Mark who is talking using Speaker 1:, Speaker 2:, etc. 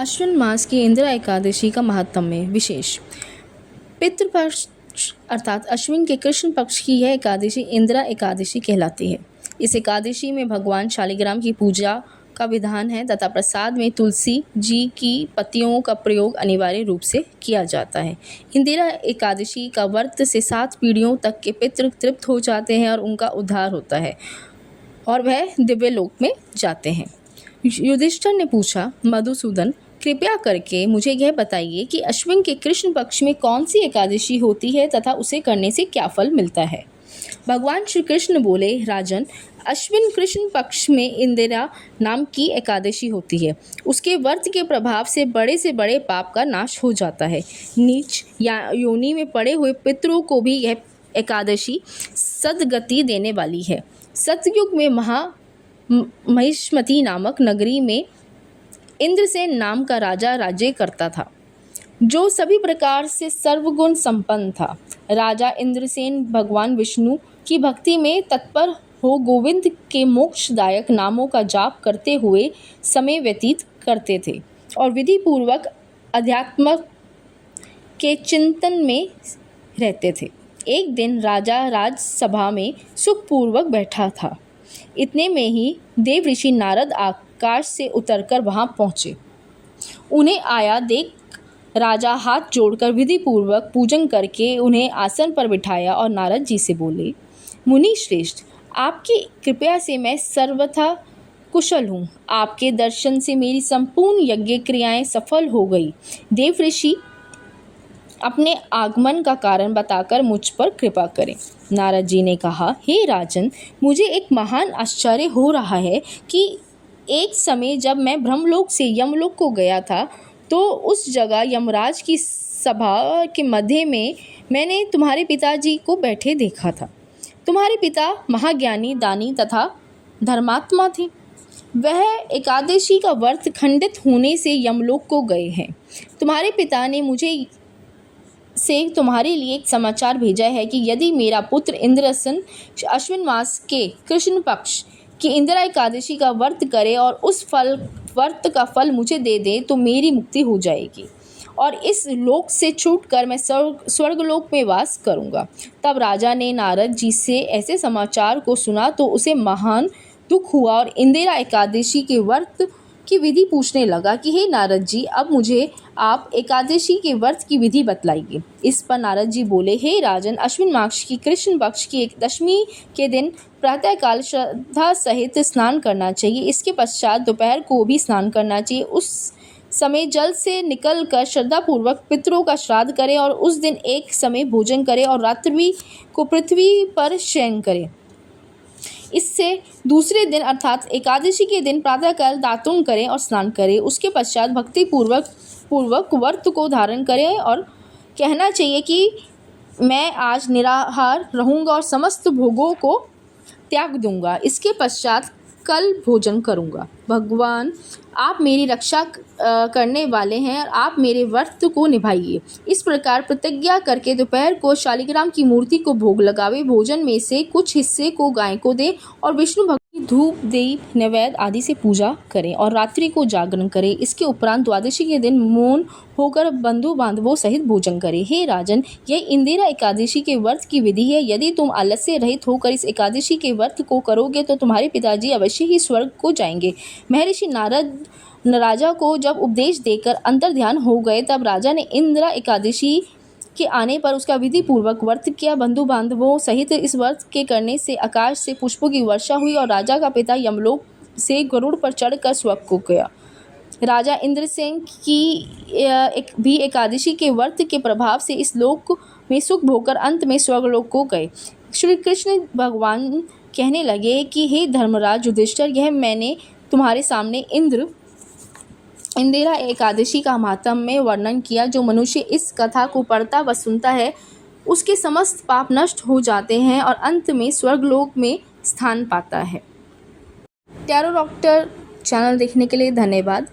Speaker 1: अश्विन मास की इंदिरा एकादशी का महात्म्य विशेष। पितृपक्ष अर्थात अश्विन के कृष्ण पक्ष की यह एकादशी इंदिरा एकादशी कहलाती है। इस एकादशी में भगवान शालिग्राम की पूजा का विधान है तथा प्रसाद में तुलसी जी की पत्तियों का प्रयोग अनिवार्य रूप से किया जाता है। इंदिरा एकादशी का व्रत से 7 पीढ़ियों तक के पितृ तृप्त हो जाते हैं और उनका उद्धार होता है और वह दिव्य लोक में जाते हैं। युधिष्ठिर ने पूछा, मधुसूदन, कृपया करके मुझे यह बताइए कि अश्विन के कृष्ण पक्ष में कौन सी एकादशी होती है तथा उसे करने से क्या फल मिलता है। भगवान श्री कृष्ण बोले, राजन, अश्विन कृष्ण पक्ष में इंदिरा नाम की एकादशी होती है। उसके व्रत के प्रभाव से बड़े पाप का नाश हो जाता है। नीच या योनि में पड़े हुए पितरों को भी यह एकादशी सद्गति देने वाली है। सतयुग में महिष्मती नामक नगरी में इंद्रसेन नाम का राजा राज्य करता था, जो सभी प्रकार से सर्वगुण संपन्न था। राजा इंद्रसेन भगवान विष्णु की भक्ति में तत्पर हो गोविंद के मोक्षदायक नामों का जाप करते हुए समय व्यतीत करते थे और विधि पूर्वक अध्यात्म के चिंतन में रहते थे। एक दिन राजा राजसभा में सुखपूर्वक बैठा था। इतने में ही देव ऋषि नारद आकाश से उतरकर वहां पहुंचे। उन्हें आया देख राजा हाथ जोड़कर विधि पूर्वक पूजन करके उन्हें आसन पर बिठाया और नारद जी से बोले, मुनि श्रेष्ठ, आपकी कृपया से मैं सर्वथा कुशल हूँ। आपके दर्शन से मेरी संपूर्ण यज्ञ क्रियाएं सफल हो गई। देव ऋषि अपने आगमन का कारण बताकर मुझ पर कृपा करें। नारद जी ने कहा, हे राजन, मुझे एक महान आश्चर्य हो रहा है कि एक समय जब मैं ब्रह्मलोक से यमलोक को गया था तो उस जगह यमराज की सभा के मध्य में मैंने तुम्हारे पिताजी को बैठे देखा था। तुम्हारे पिता महाज्ञानी, दानी तथा धर्मात्मा थे। वह एकादशी का व्रत खंडित होने से यमलोक को गए हैं। तुम्हारे पिता ने मुझे से तुम्हारे लिए एक समाचार भेजा है कि यदि मेरा पुत्र इंद्रसेन अश्विन मास के कृष्ण पक्ष की इंदिरा एकादशी का व्रत करे और उस व्रत का फल मुझे दे दे तो मेरी मुक्ति हो जाएगी और इस लोक से छूटकर मैं स्वर्गलोक में वास करूंगा। तब राजा ने नारद जी से ऐसे समाचार को सुना तो उसे महान दुख हुआ और इंदिरा एकादशी के व्रत की विधि पूछने लगा कि हे नारद जी, अब मुझे आप एकादशी के व्रत की विधि बतलाइए। इस पर नारद जी बोले, हे राजन, अश्विन मास की कृष्ण पक्ष की दशमी के दिन प्रातःकाल श्रद्धा सहित स्नान करना चाहिए। इसके पश्चात दोपहर को भी स्नान करना चाहिए। उस समय जल से निकलकर श्रद्धापूर्वक पितरों का श्राद्ध करें और उस दिन एक समय भोजन करें और रात्रि को पृथ्वी पर शयन करें। इससे दूसरे दिन अर्थात एकादशी के दिन प्रातःकाल दातुन करें और स्नान करें। उसके पश्चात भक्ति पूर्वक व्रत को धारण करें और कहना चाहिए कि मैं आज निराहार रहूँगा और समस्त भोगों को त्याग दूंगा। इसके पश्चात कल भोजन करूंगा। भगवान, आप मेरी रक्षा करने वाले हैं और आप मेरे व्रत को निभाइए। इस प्रकार प्रतिज्ञा करके दोपहर को शालिग्राम की मूर्ति को भोग लगावे, भोजन में से कुछ हिस्से को गाय को दे और विष्णु भक्ति धूप दीप नैवेद्य आदि से पूजा करें और रात्रि को जागरण करें। इसके उपरांत द्वादशी के दिन मौन होकर बंधु बांधवों सहित भोजन करें। हे राजन, यह इंदिरा एकादशी के व्रत की विधि है। यदि तुम आलस्य रहित होकर इस एकादशी के व्रत को करोगे तो तुम्हारे पिताजी अवश्य ही स्वर्ग को जाएंगे। महर्षि नारद राजा को जब उपदेश देकर अंतर ध्यान हो गए, तब राजा ने इंदिरा एकादशी के आने पर उसका विधि पूर्वक व्रत किया। बंधु बांधवों सहित इस व्रत के करने से आकाश से पुष्पों की वर्षा हुई और राजा का पिता यमलोक से गरुड़ पर चढ़कर स्वर्ग को गया। राजा इंद्रसेन की भी एकादशी के व्रत के प्रभाव से इस लोक में सुख भोगकर अंत में स्वर्गलोक को गए। श्री कृष्ण भगवान कहने लगे कि हे धर्मराज युधिष्ठिर, यह मैंने तुम्हारे सामने इंदिरा एकादशी का महात्म्य में वर्णन किया। जो मनुष्य इस कथा को पढ़ता व सुनता है उसके समस्त पाप नष्ट हो जाते हैं और अंत में स्वर्गलोक में स्थान पाता है। टैरो डॉक्टर चैनल देखने के लिए धन्यवाद।